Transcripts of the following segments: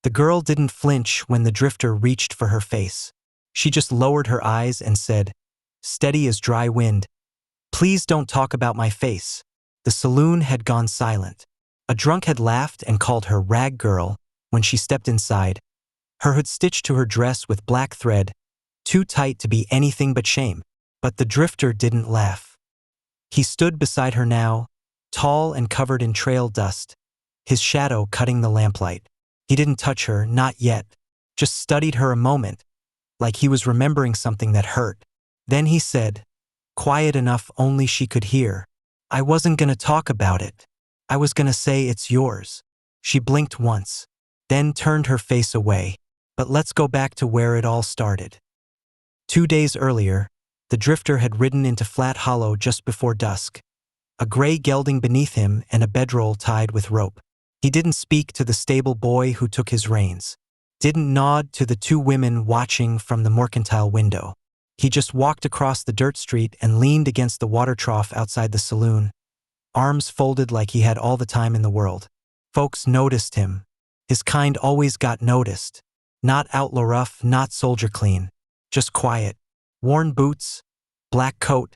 The girl didn't flinch when the drifter reached for her face. She just lowered her eyes and said, steady as dry wind, "Please don't talk about my face." The saloon had gone silent. A drunk had laughed and called her rag girl when she stepped inside, her hood stitched to her dress with black thread, too tight to be anything but shame. But the drifter didn't laugh. He stood beside her now, tall and covered in trail dust, his shadow cutting the lamplight. He didn't touch her, not yet, just studied her a moment, like he was remembering something that hurt. Then he said, quiet enough only she could hear, "I wasn't gonna talk about it. I was gonna say it's yours." She blinked once, then turned her face away. But let's go back to where it all started. 2 days earlier, the drifter had ridden into Flat Hollow just before dusk, a gray gelding beneath him and a bedroll tied with rope. He didn't speak to the stable boy who took his reins, didn't nod to the 2 women watching from the mercantile window. He just walked across the dirt street and leaned against the water trough outside the saloon, arms folded like he had all the time in the world. Folks noticed him. His kind always got noticed. Not outlaw rough, not soldier clean, just quiet. Worn boots, black coat,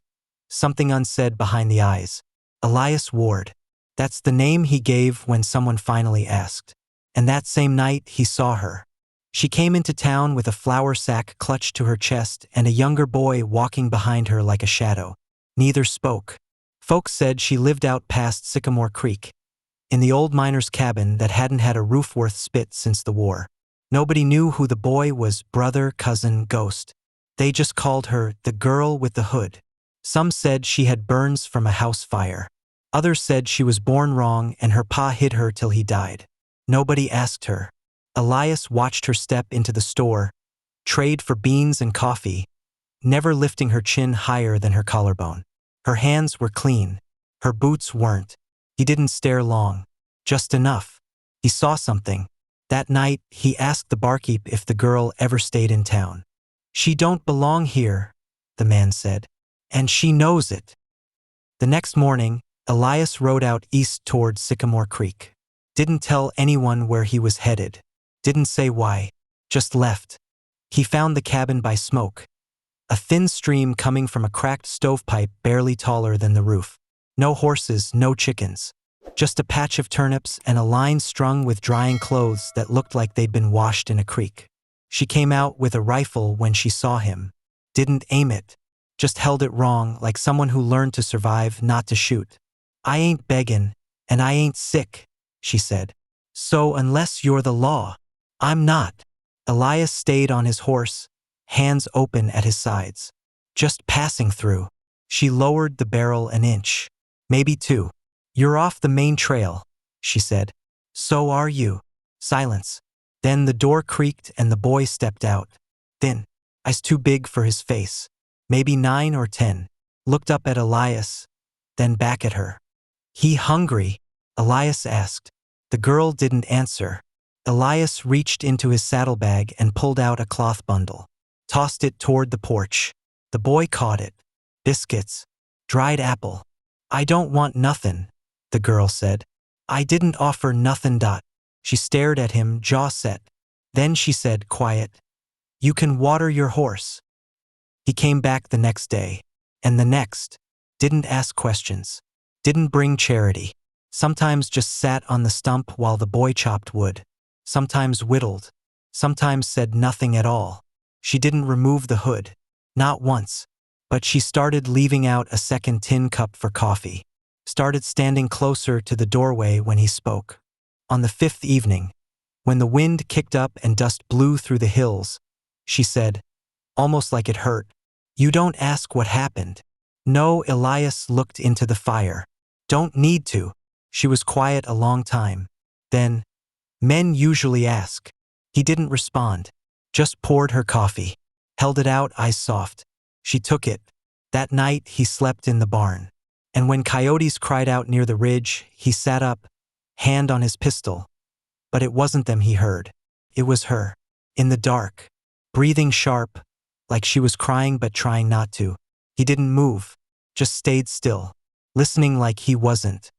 something unsaid behind the eyes. Elias Ward. That's the name he gave when someone finally asked. And that same night he saw her. She came into town with a flour sack clutched to her chest and a younger boy walking behind her like a shadow. Neither spoke. Folks said she lived out past Sycamore Creek, in the old miner's cabin that hadn't had a roof worth spit since the war. Nobody knew who the boy was, brother, cousin, ghost. They just called her the girl with the hood. Some said she had burns from a house fire. Others said she was born wrong and her pa hid her till he died. Nobody asked her. Elias watched her step into the store, trade for beans and coffee, never lifting her chin higher than her collarbone. Her hands were clean. Her boots weren't. He didn't stare long. Just enough. He saw something. That night, he asked the barkeep if the girl ever stayed in town. "She don't belong here," the man said. "And she knows it." The next morning, Elias rode out east toward Sycamore Creek. Didn't tell anyone where he was headed. Didn't say why. Just left. He found the cabin by smoke. A thin stream coming from a cracked stovepipe barely taller than the roof. No horses, no chickens. Just a patch of turnips and a line strung with drying clothes that looked like they'd been washed in a creek. She came out with a rifle when she saw him. Didn't aim it. Just held it wrong, like someone who learned to survive, not to shoot. "I ain't beggin', and I ain't sick," she said. "So unless you're the law, I'm not." Elias stayed on his horse, hands open at his sides. "Just passing through." She lowered the barrel an inch, maybe 2. "You're off the main trail," she said. "So are you." Silence. Then the door creaked and the boy stepped out. Thin, eyes too big for his face, maybe 9 or 10, looked up at Elias, then back at her. "He hungry?" Elias asked. The girl didn't answer. Elias reached into his saddlebag and pulled out a cloth bundle, tossed it toward the porch. The boy caught it. "Biscuits. Dried apple." "I don't want nothin'," the girl said. "I didn't offer nothin'. She stared at him, jaw set. Then she said, quiet, "You can water your horse." He came back the next day, and the next. Didn't ask questions. Didn't bring charity. Sometimes just sat on the stump while the boy chopped wood. Sometimes whittled. Sometimes said nothing at all. She didn't remove the hood. Not once. But she started leaving out a second tin cup for coffee. Started standing closer to the doorway when he spoke. On the 5th evening, when the wind kicked up and dust blew through the hills, she said, almost like it hurt, "You don't ask what happened." "No." Elias looked into the fire. "Don't need to." She was quiet a long time. Then, "Men usually ask." He didn't respond. Just poured her coffee. Held it out, eyes soft. She took it. That night, he slept in the barn. And when coyotes cried out near the ridge, he sat up, hand on his pistol. But it wasn't them he heard. It was her. In the dark. Breathing sharp, like she was crying but trying not to. He didn't move. Just stayed still. Listening like he wasn't.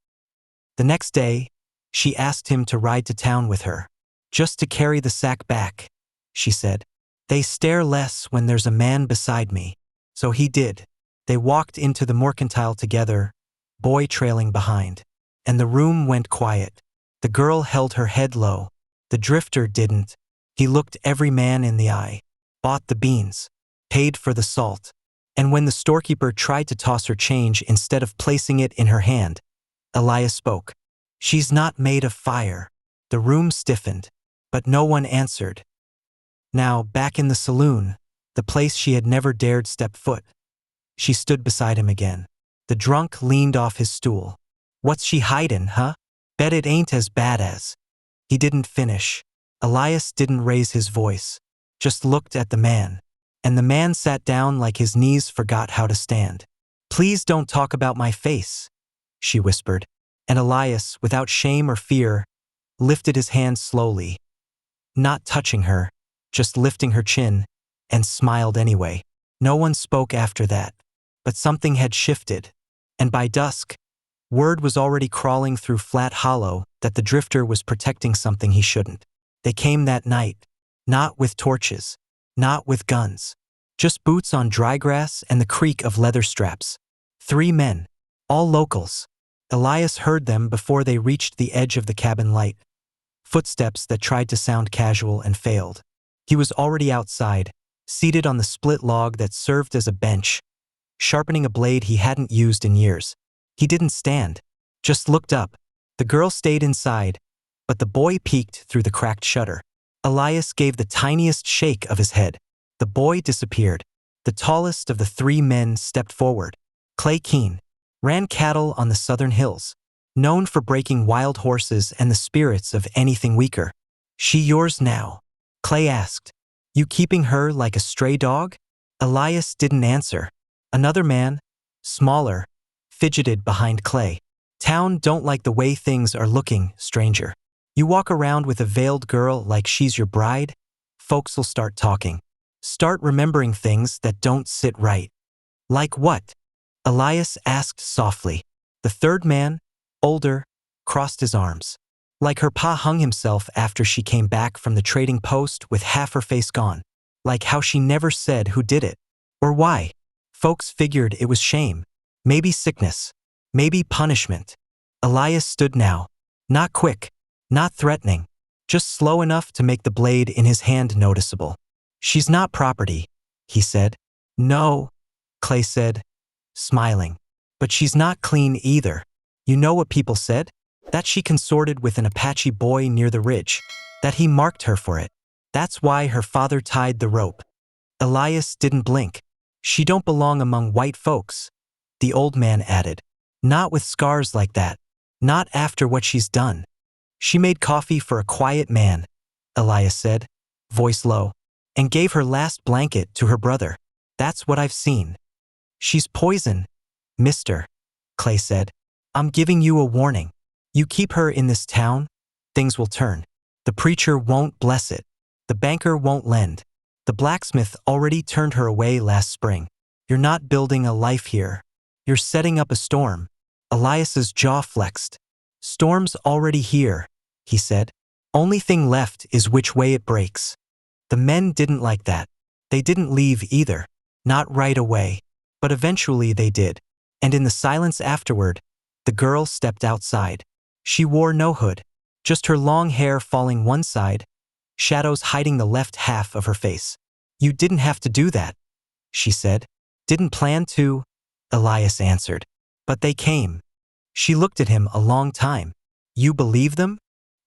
The next day, she asked him to ride to town with her. Just to carry the sack back, she said. They stare less when there's a man beside me. So he did. They walked into the mercantile together, boy trailing behind. And the room went quiet. The girl held her head low. The drifter didn't. He looked every man in the eye, bought the beans, paid for the salt. And when the storekeeper tried to toss her change instead of placing it in her hand, Elias spoke. She's not made of fire. The room stiffened, but no one answered. Now, back in the saloon, the place she had never dared step foot, she stood beside him again. The drunk leaned off his stool. What's she hidin', huh? Bet it ain't as bad as. He didn't finish. Elias didn't raise his voice, just looked at the man. And the man sat down like his knees forgot how to stand. Please don't talk about my face, she whispered. And Elias, without shame or fear, lifted his hand slowly, not touching her, just lifting her chin, and smiled anyway. No one spoke after that. But something had shifted. And by dusk, word was already crawling through Flat Hollow that the drifter was protecting something he shouldn't. They came that night, not with torches, not with guns, just boots on dry grass and the creak of leather straps. 3 men, all locals. Elias heard them before they reached the edge of the cabin light. Footsteps that tried to sound casual and failed. He was already outside, seated on the split log that served as a bench, sharpening a blade he hadn't used in years. He didn't stand, just looked up. The girl stayed inside, but the boy peeked through the cracked shutter. Elias gave the tiniest shake of his head. The boy disappeared. The tallest of the 3 men stepped forward. Clay Keene ran cattle on the southern hills, known for breaking wild horses and the spirits of anything weaker. She yours now? Clay asked. You keeping her like a stray dog? Elias didn't answer. Another man, smaller, fidgeted behind Clay. Town don't like the way things are looking, stranger. You walk around with a veiled girl like she's your bride, folks'll start talking. Start remembering things that don't sit right. Like what? Elias asked softly. The third man, older, crossed his arms. Like her pa hung himself after she came back from the trading post with half her face gone. Like how she never said who did it. Or why. Folks figured it was shame. Maybe sickness. Maybe punishment. Elias stood now. Not quick. Not threatening. Just slow enough to make the blade in his hand noticeable. She's not property, he said. No, Clay said, smiling. But she's not clean either. You know what people said? That she consorted with an Apache boy near the ridge. That he marked her for it. That's why her father tied the rope. Elias didn't blink. She don't belong among white folks, the old man added. Not with scars like that. Not after what she's done. She made coffee for a quiet man, Elias said, voice low, and gave her last blanket to her brother. That's what I've seen. She's poison, mister, Clay said. I'm giving you a warning. You keep her in this town, things will turn. The preacher won't bless it. The banker won't lend. The blacksmith already turned her away last spring. You're not building a life here. You're setting up a storm. Elias's jaw flexed. Storm's already here, he said. Only thing left is which way it breaks. The men didn't like that. They didn't leave either. Not right away. But eventually they did. And in the silence afterward, the girl stepped outside. She wore no hood, just her long hair falling one side, shadows hiding the left half of her face. You didn't have to do that, she said. Didn't plan to, Elias answered. But they came. She looked at him a long time. You believe them?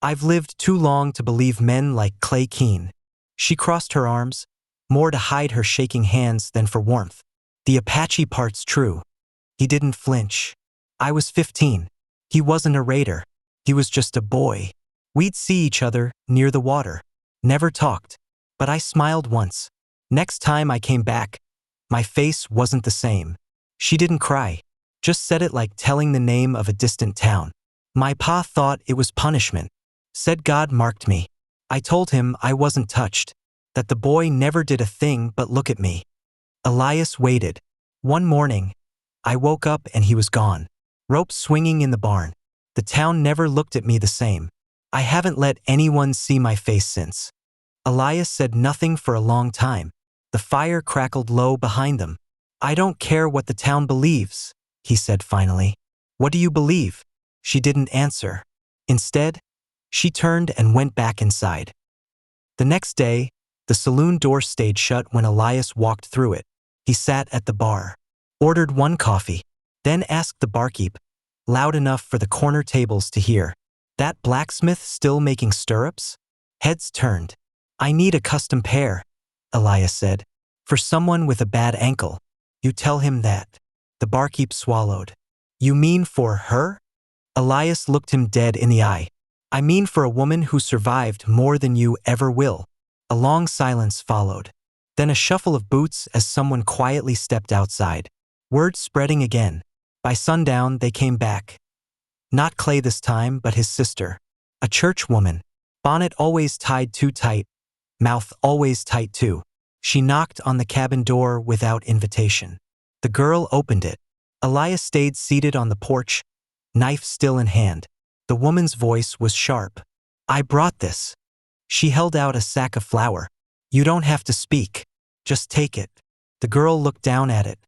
I've lived too long to believe men like Clay Keene. She crossed her arms, more to hide her shaking hands than for warmth. The Apache part's true. He didn't flinch. I was 15. He wasn't a raider. He was just a boy. We'd see each other near the water. Never talked. But I smiled once. Next time I came back, my face wasn't the same. She didn't cry. Just said it like telling the name of a distant town. My pa thought it was punishment. Said God marked me. I told him I wasn't touched. That the boy never did a thing but look at me. Elias waited. One morning, I woke up and he was gone. Rope swinging in the barn. The town never looked at me the same. I haven't let anyone see my face since. Elias said nothing for a long time. The fire crackled low behind them. I don't care what the town believes, he said finally. What do you believe? She didn't answer. Instead, she turned and went back inside. The next day, the saloon door stayed shut when Elias walked through it. He sat at the bar, ordered one coffee, then asked the barkeep, loud enough for the corner tables to hear, "That blacksmith still making stirrups?" Heads turned. "I need a custom pair," Elias said. "For someone with a bad ankle." "You tell him that." The barkeep swallowed. "You mean for her?" Elias looked him dead in the eye. "I mean for a woman who survived more than you ever will." A long silence followed. Then a shuffle of boots as someone quietly stepped outside. Word spreading again. By sundown, they came back. Not Clay this time, but his sister. A church woman. Bonnet always tied too tight. Mouth always tight too. She knocked on the cabin door without invitation. The girl opened it. Elias stayed seated on the porch, knife still in hand. The woman's voice was sharp. "I brought this." She held out a sack of flour. "You don't have to speak. Just take it." The girl looked down at it,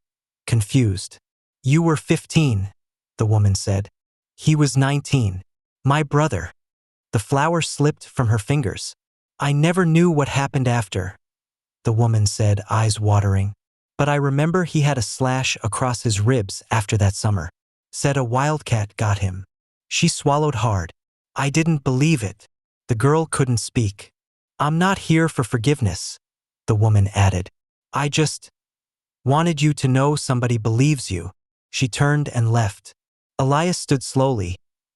confused. "You were 15, the woman said. "He was 19. My brother." The flour slipped from her fingers. "I never knew what happened after," the woman said, eyes watering. "But I remember he had a slash across his ribs after that summer. Said a wildcat got him." She swallowed hard. "I didn't believe it." The girl couldn't speak. "I'm not here for forgiveness," the woman added. "I just wanted you to know somebody believes you." She turned and left. Elias stood slowly,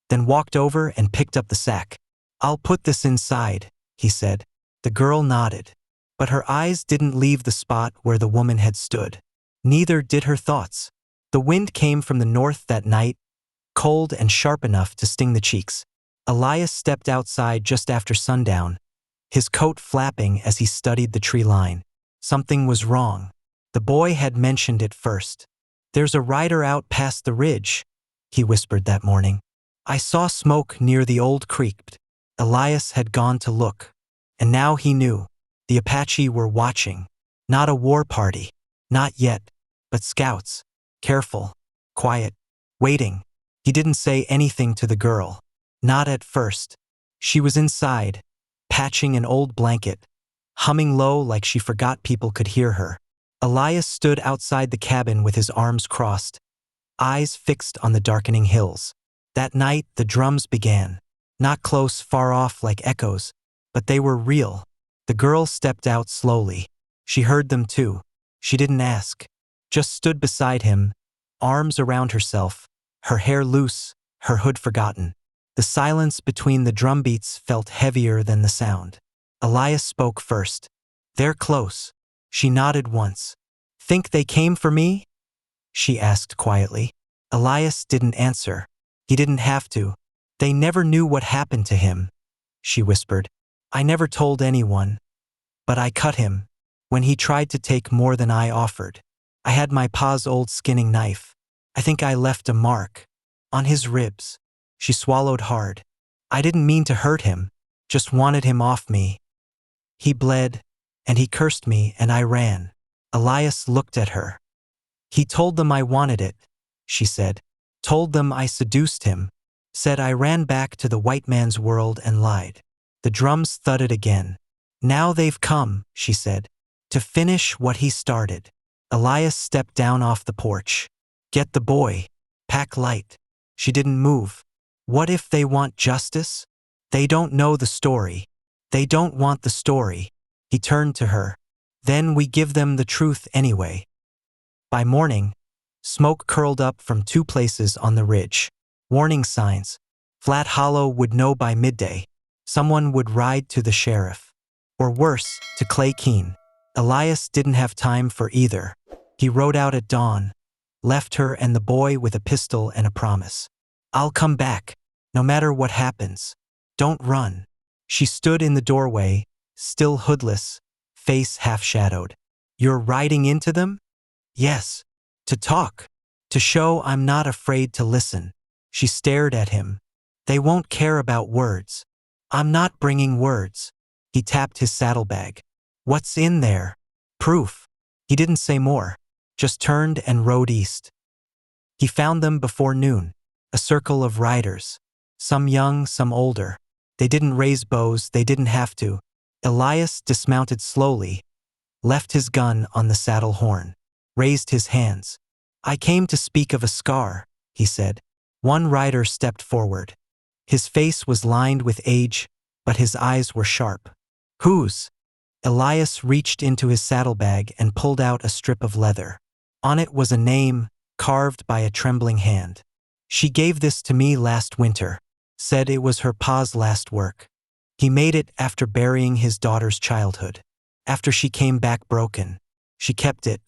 then walked over and picked up the sack. "I'll put this inside," he said. The girl nodded. But her eyes didn't leave the spot where the woman had stood. Neither did her thoughts. The wind came from the north that night, cold and sharp enough to sting the cheeks. Elias stepped outside just after sundown, his coat flapping as he studied the tree line. Something was wrong. The boy had mentioned it first. "There's a rider out past the ridge," he whispered that morning. "I saw smoke near the old creek." Elias had gone to look, and now he knew. The Apache were watching. Not a war party. Not yet. But scouts. Careful. Quiet. Waiting. He didn't say anything to the girl. Not at first. She was inside, patching an old blanket, humming low like she forgot people could hear her. Elias stood outside the cabin with his arms crossed, eyes fixed on the darkening hills. That night, the drums began. Not close, far off like echoes, but they were real. The girl stepped out slowly. She heard them too. She didn't ask. Just stood beside him, arms around herself, her hair loose, her hood forgotten. The silence between the drumbeats felt heavier than the sound. Elias spoke first. "They're close." She nodded once. "Think they came for me?" she asked quietly. Elias didn't answer. He didn't have to. "They never knew what happened to him," she whispered. "I never told anyone. But I cut him when he tried to take more than I offered. I had my pa's old skinning knife. I think I left a mark on his ribs." She swallowed hard. "I didn't mean to hurt him, just wanted him off me. He bled, and he cursed me, and I ran." Elias looked at her. "He told them I wanted it," she said. "Told them I seduced him. Said I ran back to the white man's world and lied." The drums thudded again. "Now they've come," she said, "to finish what he started." Elias stepped down off the porch. "Get the boy. Pack light." She didn't move. "What if they want justice? They don't know the story. They don't want the story." He turned to her. "Then we give them the truth anyway." By morning, smoke curled up from 2 places on the ridge. Warning signs. Flat Hollow would know by midday. Someone would ride to the sheriff. Or worse, to Clay Keene. Elias didn't have time for either. He rode out at dawn, left her and the boy with a pistol and a promise. "I'll come back, no matter what happens. Don't run." She stood in the doorway, still hoodless, face half-shadowed. "You're riding into them?" "Yes. To talk. To show I'm not afraid to listen." She stared at him. "They won't care about words. I'm not bringing words. He tapped his saddlebag. What's in there? Proof. He didn't say more, just turned and rode east. He found them before noon, a circle of riders. Some young, some older. They didn't raise bows, they didn't have to. Elias dismounted slowly, left his gun on the saddle horn, raised his hands. I came to speak of a scar, he said. One rider stepped forward. His face was lined with age, but his eyes were sharp. Whose? Elias reached into his saddlebag and pulled out a strip of leather. On it was a name, carved by a trembling hand. She gave this to me last winter, said it was her pa's last work. He made it after burying his daughter's childhood. After she came back broken, she kept it,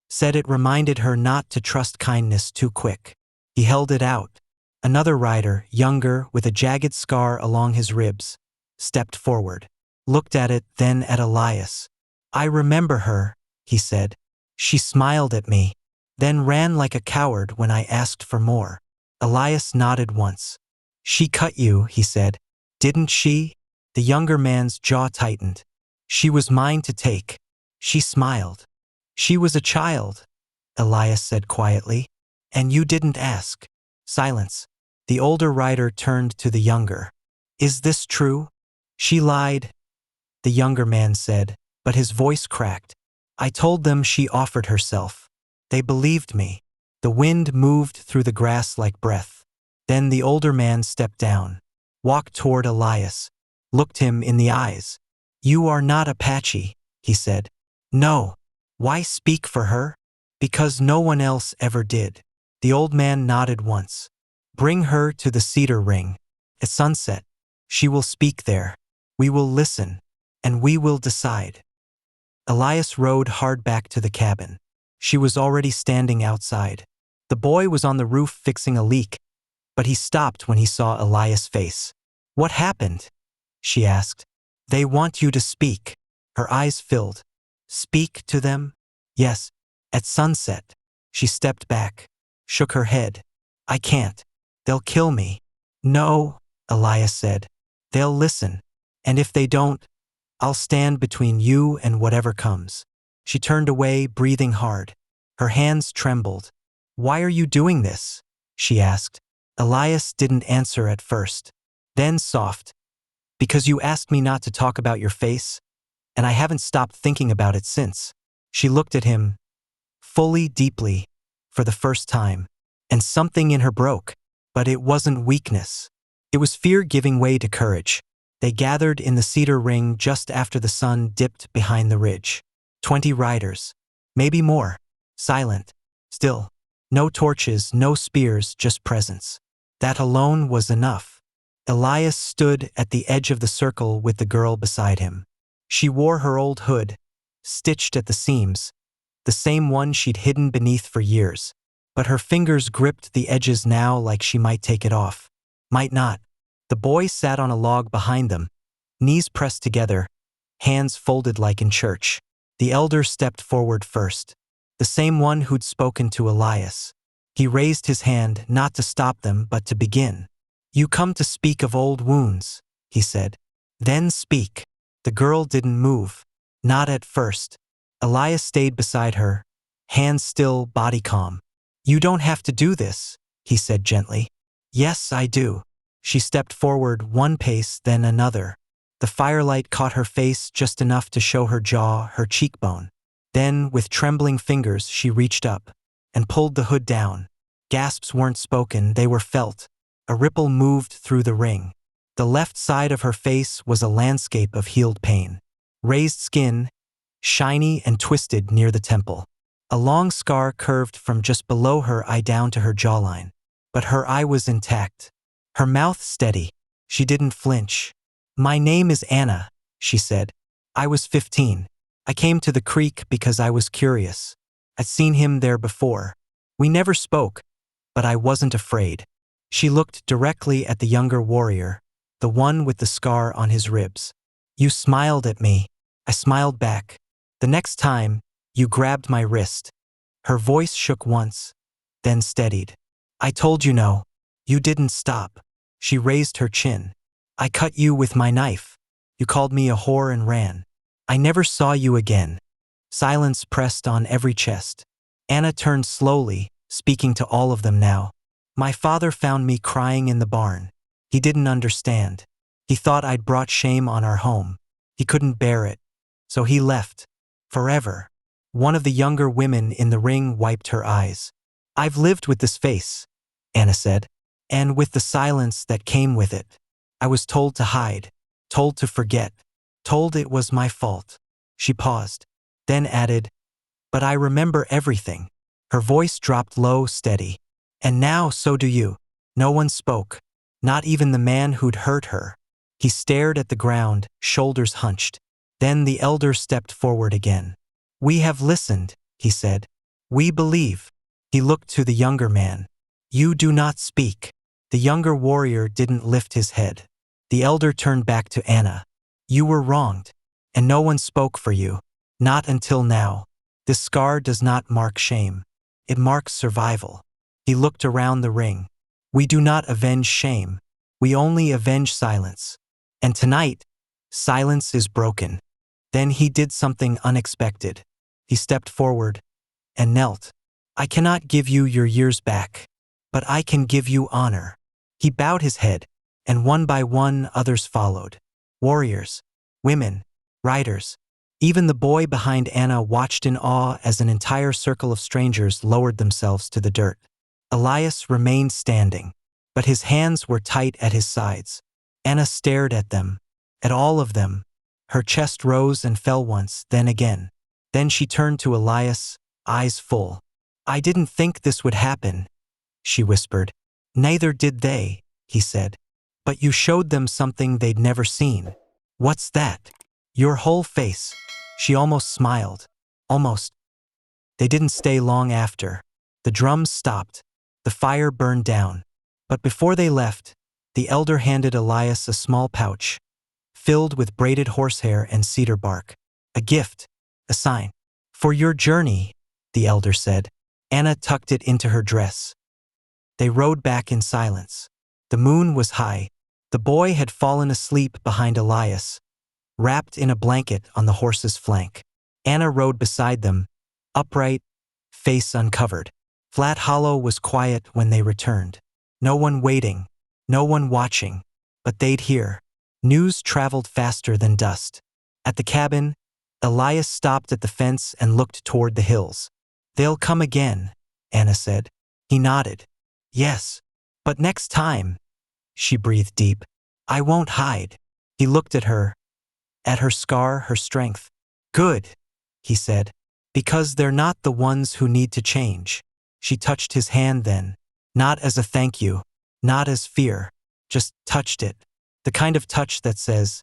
said it reminded her not to trust kindness too quick. He held it out. Another rider, younger, with a jagged scar along his ribs, stepped forward, looked at it, then at Elias. I remember her, he said. She smiled at me, then ran like a coward when I asked for more. Elias nodded once. She cut you, he said. Didn't she? The younger man's jaw tightened. She was mine to take. She smiled. She was a child, Elias said quietly. And you didn't ask. Silence. The older rider turned to the younger. Is this true? She lied, the younger man said, but his voice cracked. I told them she offered herself. They believed me. The wind moved through the grass like breath. Then the older man stepped down, walked toward Elias, looked him in the eyes. You are not Apache, he said. No. Why speak for her? Because no one else ever did. The old man nodded once. Bring her to the cedar ring. At sunset, she will speak there. We will listen, and we will decide. Elias rode hard back to the cabin. She was already standing outside. The boy was on the roof fixing a leak, but he stopped when he saw Elias' face. What happened? She asked. They want you to speak. Her eyes filled. Speak to them? Yes, at sunset. She stepped back, shook her head. I can't. They'll kill me. No, Elias said. They'll listen. And if they don't, I'll stand between you and whatever comes. She turned away, breathing hard. Her hands trembled. Why are you doing this? She asked. Elias didn't answer at first. Then soft. Because you asked me not to talk about your face, and I haven't stopped thinking about it since. She looked at him, fully, deeply, for the first time, and something in her broke. But it wasn't weakness. It was fear giving way to courage. They gathered in the cedar ring just after the sun dipped behind the ridge. 20 riders. Maybe more. Silent. Still. No torches, no spears, just presence. That alone was enough. Elias stood at the edge of the circle with the girl beside him. She wore her old hood, stitched at the seams, the same one she'd hidden beneath for years. But her fingers gripped the edges now like she might take it off. Might not. The boy sat on a log behind them, knees pressed together, hands folded like in church. The elder stepped forward first, the same one who'd spoken to Elias. He raised his hand not to stop them but to begin. You come to speak of old wounds, he said. Then speak. The girl didn't move. Not at first. Elias stayed beside her, hands still, body calm. You don't have to do this, he said gently. Yes, I do. She stepped forward one pace, then another. The firelight caught her face just enough to show her jaw, her cheekbone. Then, with trembling fingers, she reached up and pulled the hood down. Gasps weren't spoken, they were felt. A ripple moved through the ring. The left side of her face was a landscape of healed pain. Raised skin, shiny and twisted near the temple. A long scar curved from just below her eye down to her jawline. But her eye was intact. Her mouth steady. She didn't flinch. My name is Anna, she said. I was 15. I came to the creek because I was curious. I'd seen him there before. We never spoke, but I wasn't afraid. She looked directly at the younger warrior, the one with the scar on his ribs. You smiled at me. I smiled back. The next time, you grabbed my wrist. Her voice shook once, then steadied. I told you no. You didn't stop. She raised her chin. I cut you with my knife. You called me a whore and ran. I never saw you again. Silence pressed on every chest. Anna turned slowly, speaking to all of them now. My father found me crying in the barn. He didn't understand. He thought I'd brought shame on our home. He couldn't bear it. So he left. Forever. One of the younger women in the ring wiped her eyes. I've lived with this face, Anna said, and with the silence that came with it. I was told to hide, told to forget, told it was my fault. She paused, then added, but I remember everything. Her voice dropped low, steady. And now so do you. No one spoke, not even the man who'd hurt her. He stared at the ground, shoulders hunched. Then the elder stepped forward again. We have listened, he said. We believe. He looked to the younger man. You do not speak. The younger warrior didn't lift his head. The elder turned back to Anna. You were wronged, and no one spoke for you. Not until now. This scar does not mark shame. It marks survival. He looked around the ring. We do not avenge shame. We only avenge silence. And tonight, silence is broken. Then he did something unexpected. He stepped forward and knelt. I cannot give you your years back, but I can give you honor. He bowed his head, and one by one others followed. Warriors, women, riders. Even the boy behind Anna watched in awe as an entire circle of strangers lowered themselves to the dirt. Elias remained standing, but his hands were tight at his sides. Anna stared at them, at all of them. Her chest rose and fell once, then again. Then she turned to Elias, eyes full. I didn't think this would happen, she whispered. Neither did they, he said. But you showed them something they'd never seen. What's that? Your whole face. She almost smiled. Almost. They didn't stay long after. The drums stopped. The fire burned down. But before they left, the elder handed Elias a small pouch, filled with braided horsehair and cedar bark. A gift, a sign. For your journey, the elder said. Anna tucked it into her dress. They rode back in silence. The moon was high. The boy had fallen asleep behind Elias, wrapped in a blanket on the horse's flank. Anna rode beside them, upright, face uncovered. Flat Hollow was quiet when they returned. No one waiting, no one watching, but they'd hear. News traveled faster than dust. At the cabin, Elias stopped at the fence and looked toward the hills. They'll come again, Anna said. He nodded. Yes, but next time. She breathed deep. I won't hide. He looked at her scar, her strength. Good, he said, because they're not the ones who need to change. She touched his hand then, not as a thank you, not as fear, just touched it. The kind of touch that says,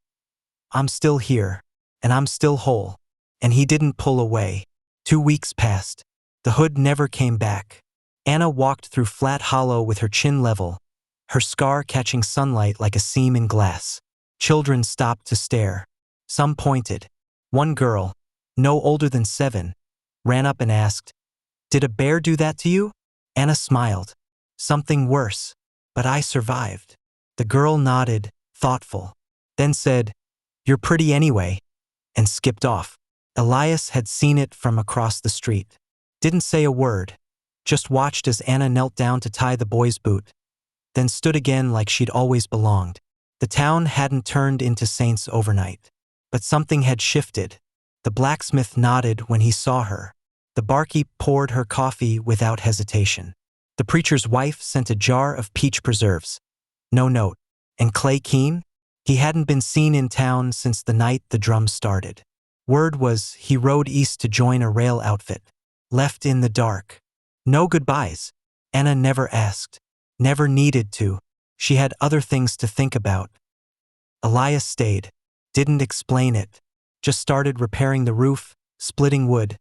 I'm still here, and I'm still whole. And he didn't pull away. 2 weeks passed. The hood never came back. Anna walked through Flat Hollow with her chin level, her scar catching sunlight like a seam in glass. Children stopped to stare. Some pointed. One girl, no older than 7, ran up and asked, Did a bear do that to you? Anna smiled. Something worse, but I survived. The girl nodded, thoughtful, then said, You're pretty anyway, and skipped off. Elias had seen it from across the street. Didn't say a word, just watched as Anna knelt down to tie the boy's boot, then stood again like she'd always belonged. The town hadn't turned into saints overnight, but something had shifted. The blacksmith nodded when he saw her. The barkeep poured her coffee without hesitation. The preacher's wife sent a jar of peach preserves. No note. And Clay Keene? He hadn't been seen in town since the night the drums started. Word was he rode east to join a rail outfit. Left in the dark. No goodbyes. Anna never asked. Never needed to. She had other things to think about. Elias stayed. Didn't explain it. Just started repairing the roof, splitting wood,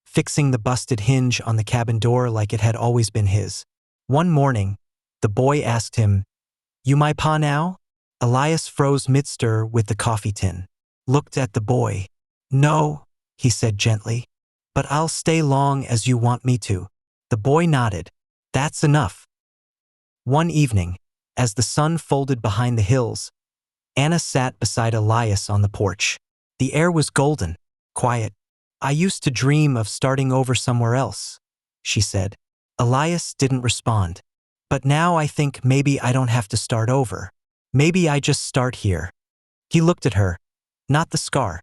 fixing the busted hinge on the cabin door like it had always been his. One morning, the boy asked him, You my pa now? Elias froze mid-stir with the coffee tin. Looked at the boy. No, he said gently. But I'll stay long as you want me to. The boy nodded. That's enough. One evening, as the sun folded behind the hills, Anna sat beside Elias on the porch. The air was golden, quiet. I used to dream of starting over somewhere else, she said. Elias didn't respond. But now I think maybe I don't have to start over. Maybe I just start here. He looked at her. Not the scar.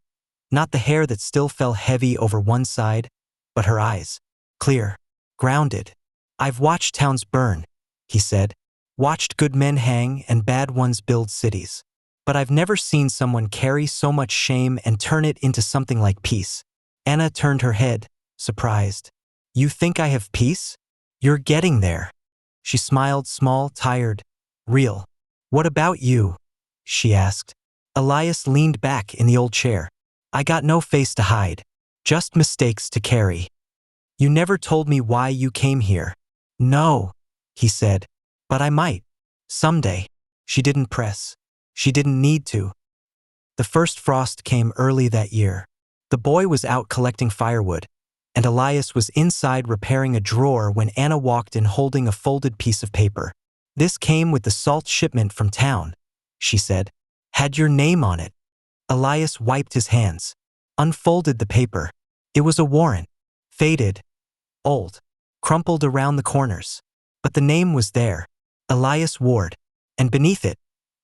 Not the hair that still fell heavy over one side, but her eyes. Clear. Grounded. I've watched towns burn, he said. Watched good men hang and bad ones build cities. But I've never seen someone carry so much shame and turn it into something like peace. Anna turned her head, surprised. You think I have peace? You're getting there. She smiled, small, tired, real. What about you? She asked. Elias leaned back in the old chair. I got no face to hide. Just mistakes to carry. You never told me why you came here. No, he said. But I might. Someday. She didn't press. She didn't need to. The first frost came early that year. The boy was out collecting firewood, and Elias was inside repairing a drawer when Anna walked in holding a folded piece of paper. This came with the salt shipment from town, she said. Had your name on it. Elias wiped his hands, unfolded the paper. It was a warrant. Faded, old, crumpled around the corners. But the name was there. Elias Ward. And beneath it,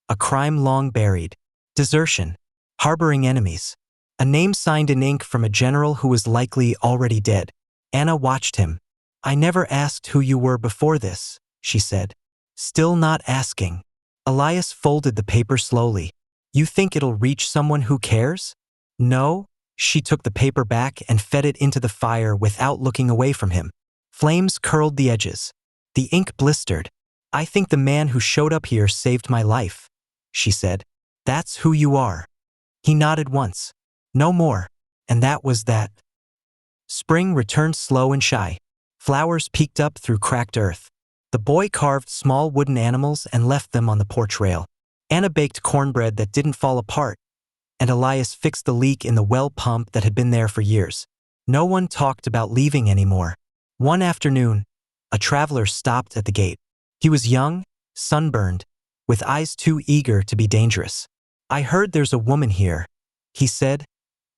a crime long buried. Desertion. Harboring enemies. A name signed in ink from a general who was likely already dead. Anna watched him. I never asked who you were before this, she said. Still not asking. Elias folded the paper slowly. You think it'll reach someone who cares? No. She took the paper back and fed it into the fire without looking away from him. Flames curled the edges. The ink blistered. I think the man who showed up here saved my life, she said. That's who you are. He nodded once. No more. And that was that. Spring returned slow and shy. Flowers peeked up through cracked earth. The boy carved small wooden animals and left them on the porch rail. Anna baked cornbread that didn't fall apart, and Elias fixed the leak in the well pump that had been there for years. No one talked about leaving anymore. One afternoon, a traveler stopped at the gate. He was young, sunburned, with eyes too eager to be dangerous. I heard there's a woman here, he said,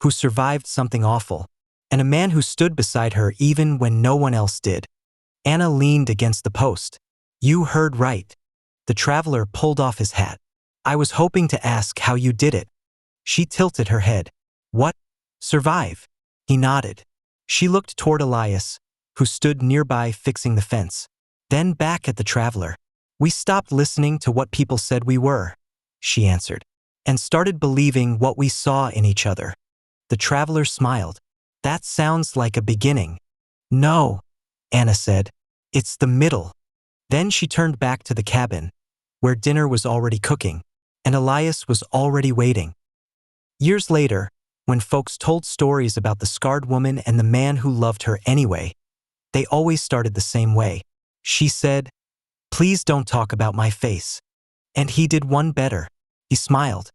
who survived something awful, and a man who stood beside her even when no one else did. Anna leaned against the post. You heard right. The traveler pulled off his hat. I was hoping to ask how you did it. She tilted her head. What? Survive? He nodded. She looked toward Elias, who stood nearby fixing the fence. Then back at the traveler. We stopped listening to what people said we were, she answered, and started believing what we saw in each other. The traveler smiled. That sounds like a beginning. No, Anna said. It's the middle. Then she turned back to the cabin, where dinner was already cooking, and Elias was already waiting. Years later, when folks told stories about the scarred woman and the man who loved her anyway, they always started the same way. She said, please don't talk about my face. And he did one better. He smiled.